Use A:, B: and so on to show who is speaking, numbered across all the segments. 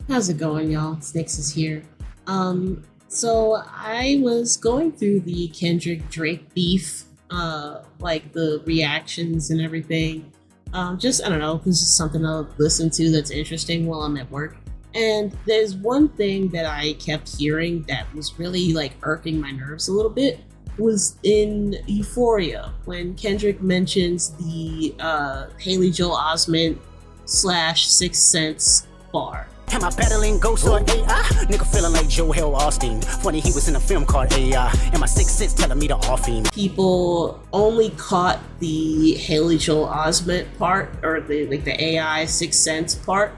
A: How's it going, y'all? Snakes is here. So I was going through the Kendrick-Drake beef, like the reactions and everything. I don't know, this is something I'll listen to that's interesting while I'm at work. And there's one thing that I kept hearing that was really like irking my nerves a little bit was in Euphoria when Kendrick mentions the Haley Joel Osment slash Sixth Sense bar.
B: Am I battling ghosts or AI? Nigga feeling like Joel Austin. Funny he was in a film called AI. And my sixth sense telling me to off him.
A: People only caught the Haley Joel Osment part or the AI Sixth Sense part,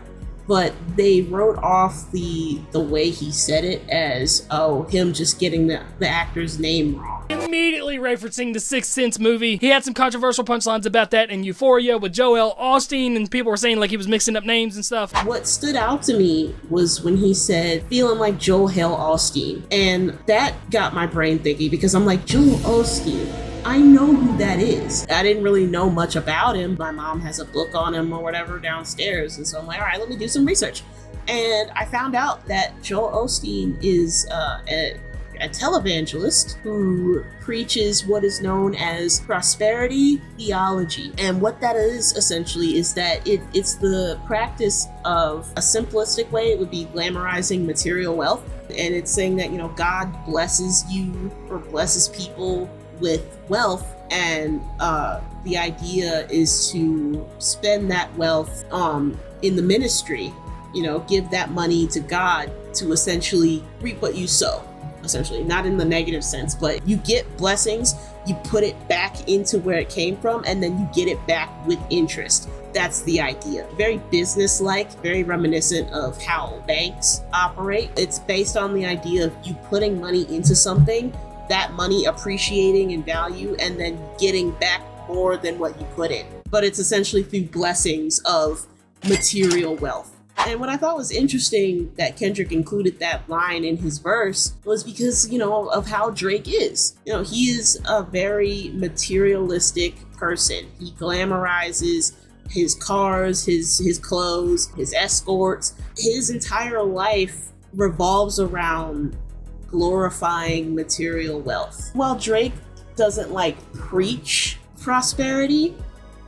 A: but they wrote off the way he said it as him just getting the actor's name wrong.
C: Immediately referencing the Sixth Sense movie. He had some controversial punchlines about that in Euphoria with Joel Austin, and people were saying like he was mixing up names and stuff.
A: What stood out to me was when he said, feeling like Joel Osteen. And that got my brain thinking because I'm like, Joel Osteen, I know who that is. I didn't really know much about him. My mom has a book on him or whatever downstairs. And so I'm like, all right, let me do some research. And I found out that Joel Osteen is a televangelist who preaches what is known as prosperity theology. And what that is essentially is that it's the practice of a simplistic way. It would be glamorizing material wealth. And it's saying that, God blesses you or blesses people with wealth. And the idea is to spend that wealth in the ministry, give that money to God to essentially reap what you sow. Essentially, not in the negative sense, but you get blessings, you put it back into where it came from, and then you get it back with interest. That's the idea. Very business-like, very reminiscent of how banks operate. It's based on the idea of you putting money into something, that money appreciating in value, and then getting back more than what you put in. But it's essentially through blessings of material wealth. And what I thought was interesting that Kendrick included that line in his verse was because, of how Drake is. He is a very materialistic person. He glamorizes his cars, his clothes, his escorts. His entire life revolves around glorifying material wealth. While Drake doesn't preach prosperity,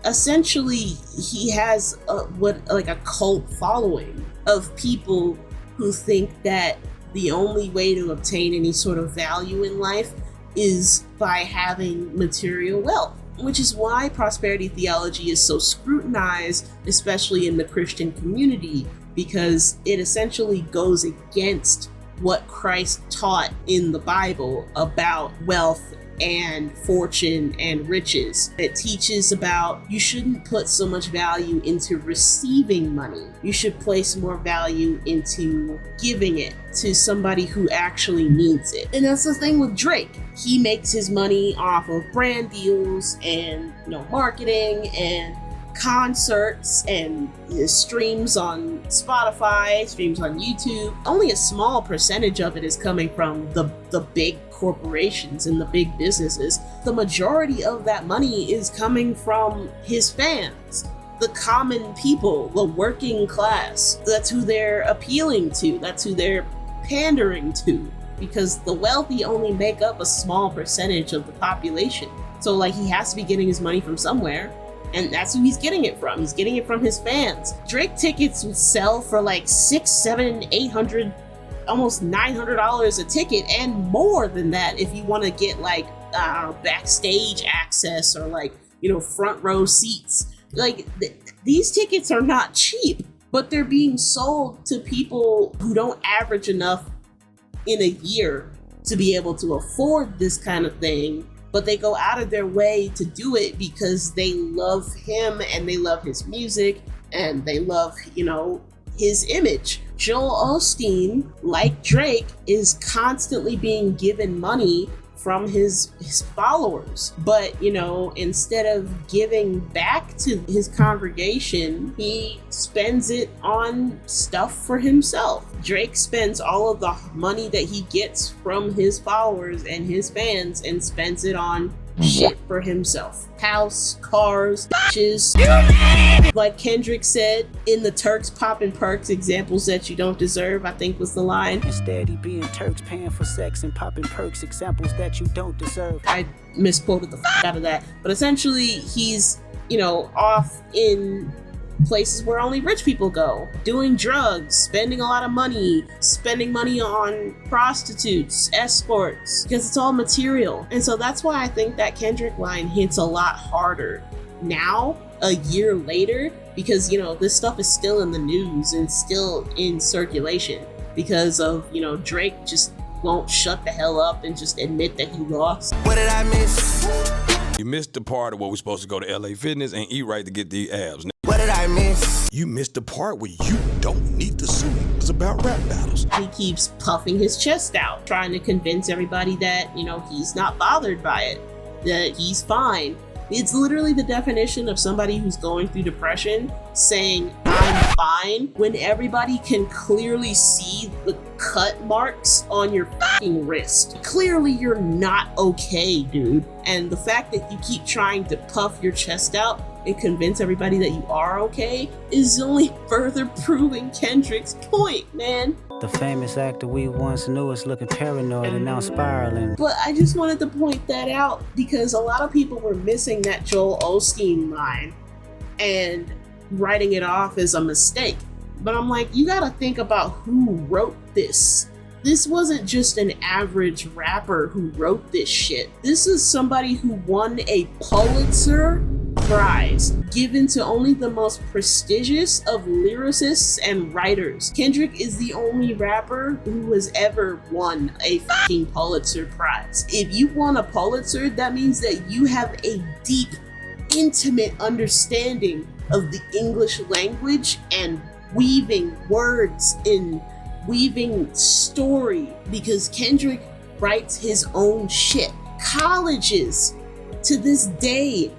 A: essentially he has a cult following of people who think that the only way to obtain any sort of value in life is by having material wealth, which is why prosperity theology is so scrutinized, especially in the Christian community, because it essentially goes against what Christ taught in the Bible about wealth and fortune and riches. It teaches about you shouldn't put so much value into receiving money. You should place more value into giving it to somebody who actually needs it. And that's the thing with Drake. He makes his money off of brand deals and marketing and concerts and streams on Spotify, streams on YouTube. Only a small percentage of it is coming from the big corporations and the big businesses. The majority of that money is coming from his fans, the common people, the working class. That's who they're appealing to. That's who they're pandering to, because the wealthy only make up a small percentage of the population. So he has to be getting his money from somewhere. And that's who he's getting it from. He's getting it from his fans. Drake tickets would sell for $600, $700, $800, almost $900 a ticket, and more than that if you want to get backstage access or front row seats. These tickets are not cheap, but they're being sold to people who don't average enough in a year to be able to afford this kind of thing. But they go out of their way to do it because they love him and they love his music and they love, his image. Joel Osteen, like Drake, is constantly being given money from his followers. But, instead of giving back to his congregation, he spends it on stuff for himself. Drake spends all of the money that he gets from his followers and his fans and spends it on shit for himself. House, cars, bitches. Like Kendrick said in the Turks poppin' perks, examples that you don't deserve, I think was the line.
B: Instead, he being Turks paying for sex and popping perks, examples that you don't deserve.
A: I misquoted the out of that. But essentially, he's, off in places where only rich people go, doing drugs, spending a lot of money, spending money on prostitutes, escorts, because it's all material. And so that's why I think that Kendrick line hits a lot harder now, a year later, because this stuff is still in the news and still in circulation because of Drake just won't shut the hell up and just admit that he lost.
B: What did I miss?
D: You missed the part of where we're supposed to go to LA Fitness and eat right to get the abs.
B: What did I miss?
D: You missed the part where you don't need the suit. It's about rap battles.
A: He keeps puffing his chest out, trying to convince everybody that, he's not bothered by it, that he's fine. It's literally the definition of somebody who's going through depression saying, I'm fine, when everybody can clearly see the cut marks on your fucking wrist. Clearly you're not okay, dude. And the fact that you keep trying to puff your chest out and convince everybody that you are okay is only further proving Kendrick's point, man.
B: The famous actor we once knew is looking paranoid and now spiraling.
A: But I just wanted to point that out because a lot of people were missing that Joel Osteen line and writing it off as a mistake. But I'm like, you gotta think about who wrote this. This wasn't just an average rapper who wrote this shit. This is somebody who won a Pulitzer Prize given to only the most prestigious of lyricists and writers. Kendrick is the only rapper who has ever won a fucking Pulitzer Prize. If you won a Pulitzer, that means that you have a deep, intimate understanding of the English language and weaving words in weaving story, because Kendrick writes his own shit. Colleges to this day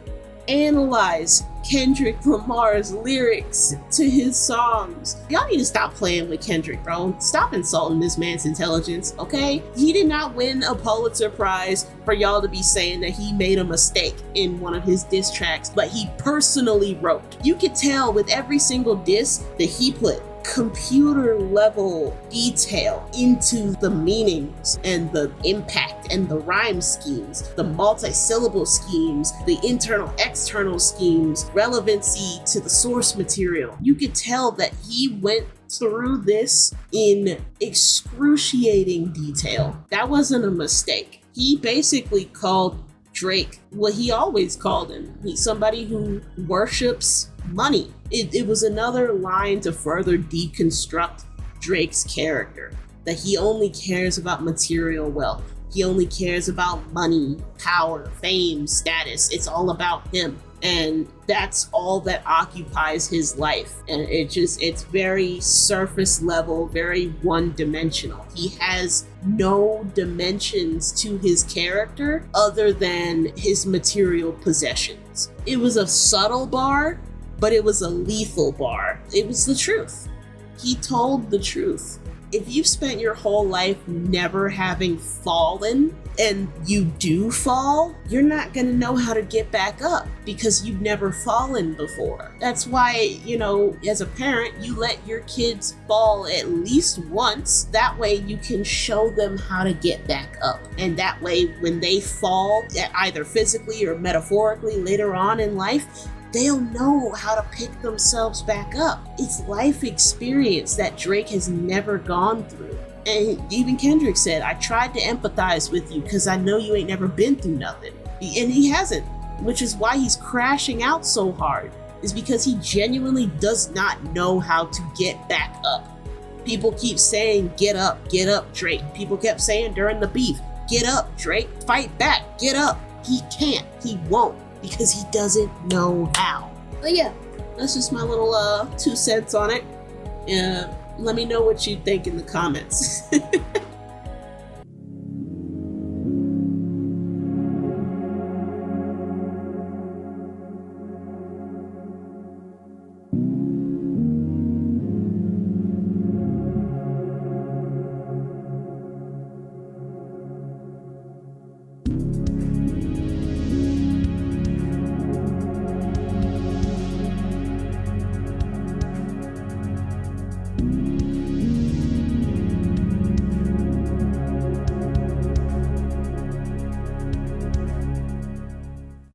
A: analyze Kendrick Lamar's lyrics to his songs. Y'all need to stop playing with Kendrick, bro. Stop insulting this man's intelligence, okay? He did not win a Pulitzer Prize for y'all to be saying that he made a mistake in one of his diss tracks, but he personally wrote. You could tell with every single diss that he put computer level detail into the meanings and the impact and the rhyme schemes, the multi-syllable schemes, the internal external schemes, relevancy to the source material. You could tell that he went through this in excruciating detail. That wasn't a mistake. He basically called Drake what he always called him. He's somebody who worships money. It was another line to further deconstruct Drake's character, that he only cares about material wealth. He only cares about money, power, fame, status. It's all about him. And that's all that occupies his life. And it's very surface level, very one-dimensional. He has no dimensions to his character other than his material possessions. It was a subtle bar, but it was a lethal bar. It was the truth. He told the truth. If you've spent your whole life never having fallen, and you do fall, you're not gonna know how to get back up because you've never fallen before. That's why, as a parent, you let your kids fall at least once. That way you can show them how to get back up. And that way, when they fall, either physically or metaphorically later on in life, they'll know how to pick themselves back up. It's life experience that Drake has never gone through. And even Kendrick said, I tried to empathize with you because I know you ain't never been through nothing. And he hasn't, which is why he's crashing out so hard, is because he genuinely does not know how to get back up. People keep saying, get up, Drake. People kept saying during the beef, get up, Drake, fight back, get up. He can't, he won't, because he doesn't know how. But yeah, that's just my little 2 cents on it. Let me know what you think in the comments.